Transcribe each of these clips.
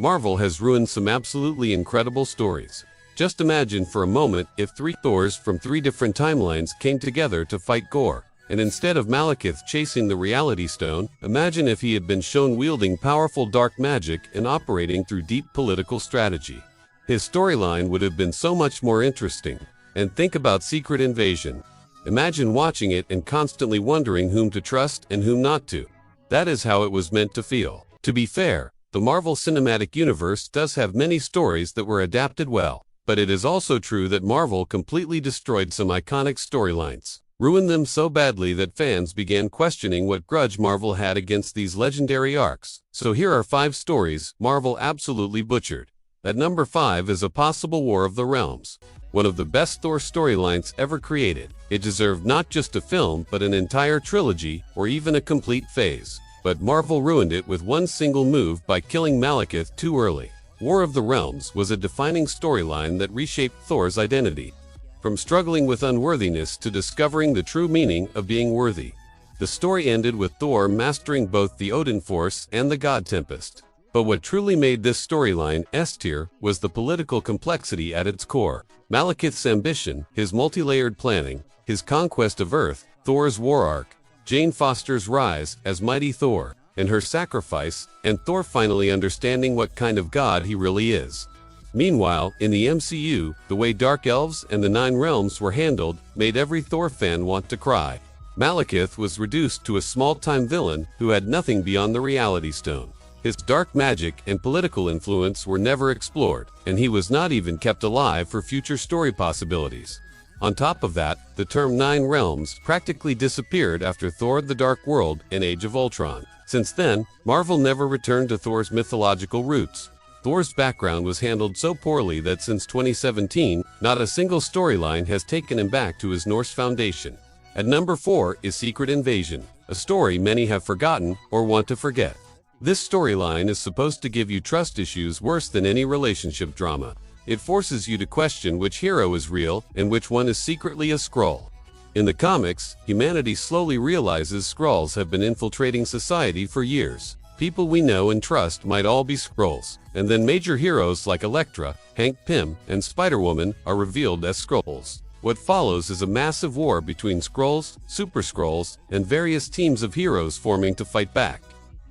Marvel has ruined some absolutely incredible stories. Just imagine for a moment if three Thors from three different timelines came together to fight Gorr, and instead of Malekith chasing the Reality Stone, imagine if he had been shown wielding powerful dark magic and operating through deep political strategy. His storyline would have been so much more interesting. And think about Secret Invasion. Imagine watching it and constantly wondering whom to trust and whom not to. That is how it was meant to feel. To be fair, the Marvel Cinematic Universe does have many stories that were adapted well, but it is also true that Marvel completely destroyed some iconic storylines, ruined them so badly that fans began questioning what grudge Marvel had against these legendary arcs. So here are 5 stories Marvel absolutely butchered. At number 5 is A Possible War of the Realms, one of the best Thor storylines ever created. It deserved not just a film but an entire trilogy or even a complete phase. But Marvel ruined it with one single move by killing Malekith too early. War of the Realms was a defining storyline that reshaped Thor's identity, from struggling with unworthiness to discovering the true meaning of being worthy. The story ended with Thor mastering both the Odin Force and the God Tempest. But what truly made this storyline S-tier was the political complexity at its core. Malekith's ambition, his multi-layered planning, his conquest of Earth, Thor's war arc, Jane Foster's rise as Mighty Thor, and her sacrifice, and Thor finally understanding what kind of god he really is. Meanwhile, in the MCU, the way Dark Elves and the Nine Realms were handled made every Thor fan want to cry. Malekith was reduced to a small-time villain who had nothing beyond the Reality Stone. His dark magic and political influence were never explored, and he was not even kept alive for future story possibilities. On top of that, the term Nine Realms practically disappeared after Thor: The Dark World and Age of Ultron. Since then, Marvel never returned to Thor's mythological roots. Thor's background was handled so poorly that since 2017, not a single storyline has taken him back to his Norse foundation. At number 4 is Secret Invasion, a story many have forgotten or want to forget. This storyline is supposed to give you trust issues worse than any relationship drama. It forces you to question which hero is real and which one is secretly a Skrull. In the comics, humanity slowly realizes Skrulls have been infiltrating society for years. People we know and trust might all be Skrulls, and then major heroes like Elektra, Hank Pym, and Spider-Woman are revealed as Skrulls. What follows is a massive war between Skrulls, Super Skrulls, and various teams of heroes forming to fight back.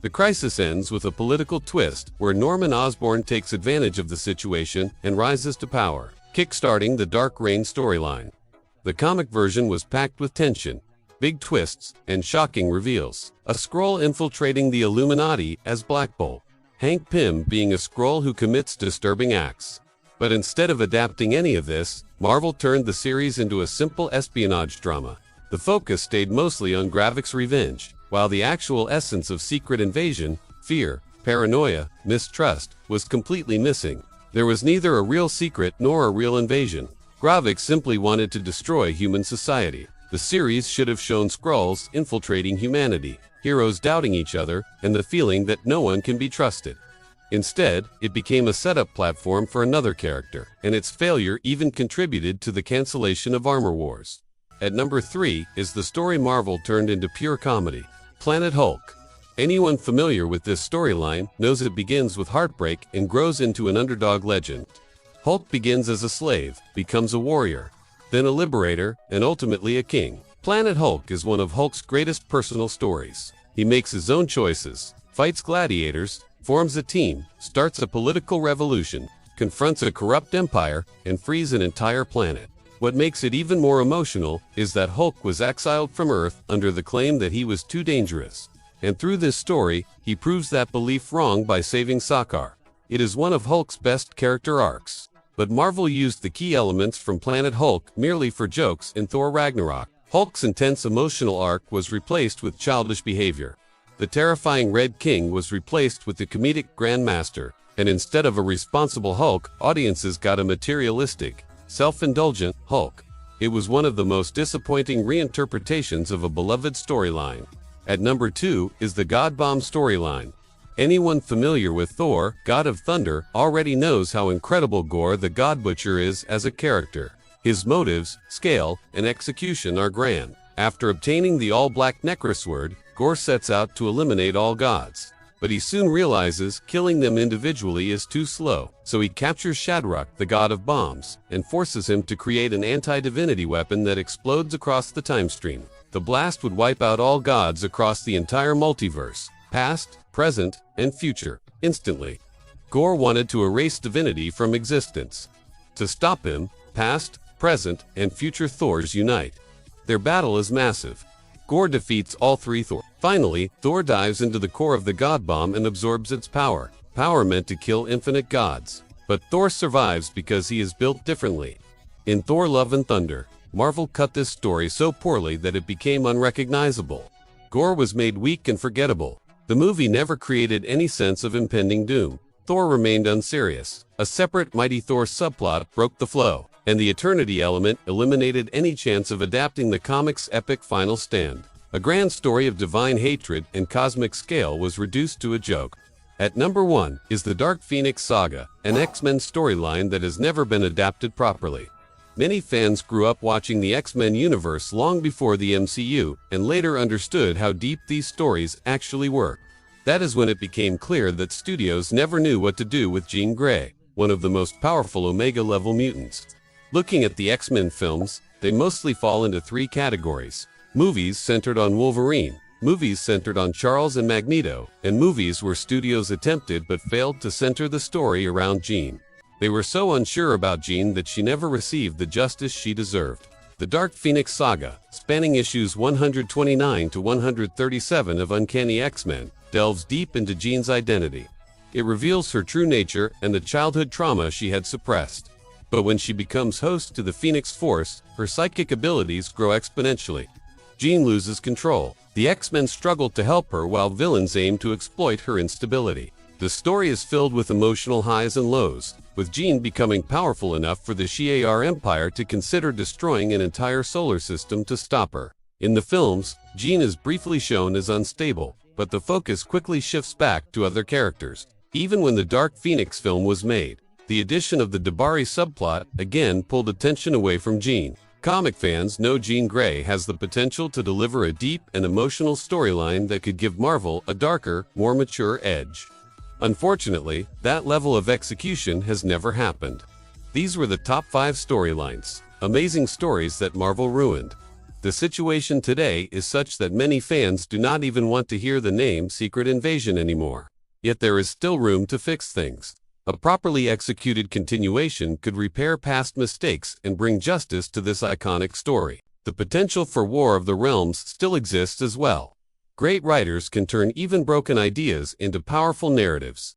The crisis ends with a political twist where Norman Osborn takes advantage of the situation and rises to power, kickstarting the Dark Reign storyline. The comic version was packed with tension, big twists, and shocking reveals. A Skrull infiltrating the Illuminati as Black Bolt, Hank Pym being a Skrull who commits disturbing acts. But instead of adapting any of this, Marvel turned the series into a simple espionage drama. The focus stayed mostly on Gravik's revenge, while the actual essence of Secret Invasion, fear, paranoia, mistrust, was completely missing. There was neither a real secret nor a real invasion. Gravik simply wanted to destroy human society. The series should have shown Skrulls infiltrating humanity, heroes doubting each other, and the feeling that no one can be trusted. Instead, it became a setup platform for another character, and its failure even contributed to the cancellation of Armor Wars. At number 3 is the story Marvel turned into pure comedy, Planet Hulk. Anyone familiar with this storyline knows it begins with heartbreak and grows into an underdog legend. Hulk begins as a slave, becomes a warrior, then a liberator, and ultimately a king. Planet Hulk is one of Hulk's greatest personal stories. He makes his own choices, fights gladiators, forms a team, starts a political revolution, confronts a corrupt empire, and frees an entire planet. What makes it even more emotional is that Hulk was exiled from Earth under the claim that he was too dangerous. And through this story, he proves that belief wrong by saving Sakaar. It is one of Hulk's best character arcs. But Marvel used the key elements from Planet Hulk merely for jokes in Thor Ragnarok. Hulk's intense emotional arc was replaced with childish behavior. The terrifying Red King was replaced with the comedic Grandmaster, and instead of a responsible Hulk, audiences got a materialistic, self-indulgent Hulk. It was one of the most disappointing reinterpretations of a beloved storyline. At number 2 is the Godbomb storyline. Anyone familiar with Thor, God of Thunder, already knows how incredible Gorr the God Butcher is as a character. His motives, scale, and execution are grand. After obtaining the all-black Necrosword, Gorr sets out to eliminate all gods. But he soon realizes killing them individually is too slow, so he captures Shadrach, the god of bombs, and forces him to create an anti-divinity weapon that explodes across the time stream. The blast would wipe out all gods across the entire multiverse, past, present, and future, instantly. Gorr wanted to erase divinity from existence. To stop him, past, present, and future Thors unite. Their battle is massive. Gorr defeats all three Thor. Finally, Thor dives into the core of the Godbomb and absorbs its power. Power meant to kill infinite gods. But Thor survives because he is built differently. In Thor: Love and Thunder, Marvel cut this story so poorly that it became unrecognizable. Gorr was made weak and forgettable. The movie never created any sense of impending doom. Thor remained unserious. A separate Mighty Thor subplot broke the flow, and the eternity element eliminated any chance of adapting the comic's epic final stand. A grand story of divine hatred and cosmic scale was reduced to a joke. At number 1 is the Dark Phoenix saga, an X-Men storyline that has never been adapted properly. Many fans grew up watching the X-Men universe long before the MCU and later understood how deep these stories actually were. That is when it became clear that studios never knew what to do with Jean Grey, one of the most powerful Omega-level mutants. Looking at the X-Men films, they mostly fall into 3 categories: movies centered on Wolverine, movies centered on Charles and Magneto, and movies where studios attempted but failed to center the story around Jean. They were so unsure about Jean that she never received the justice she deserved. The Dark Phoenix saga, spanning issues 129 to 137 of Uncanny X-Men, delves deep into Jean's identity. It reveals her true nature and the childhood trauma she had suppressed. But when she becomes host to the Phoenix Force, her psychic abilities grow exponentially. Jean loses control. The X-Men struggle to help her while villains aim to exploit her instability. The story is filled with emotional highs and lows, with Jean becoming powerful enough for the Shi'ar Empire to consider destroying an entire solar system to stop her. In the films, Jean is briefly shown as unstable, but the focus quickly shifts back to other characters. Even when the Dark Phoenix film was made, the addition of the Dabari subplot again pulled attention away from Jean. Comic fans know Jean Grey has the potential to deliver a deep and emotional storyline that could give Marvel a darker, more mature edge. Unfortunately, that level of execution has never happened. These were the top 5 storylines, amazing stories that Marvel ruined. The situation today is such that many fans do not even want to hear the name Secret Invasion anymore. Yet there is still room to fix things. A properly executed continuation could repair past mistakes and bring justice to this iconic story. The potential for War of the Realms still exists as well. Great writers can turn even broken ideas into powerful narratives.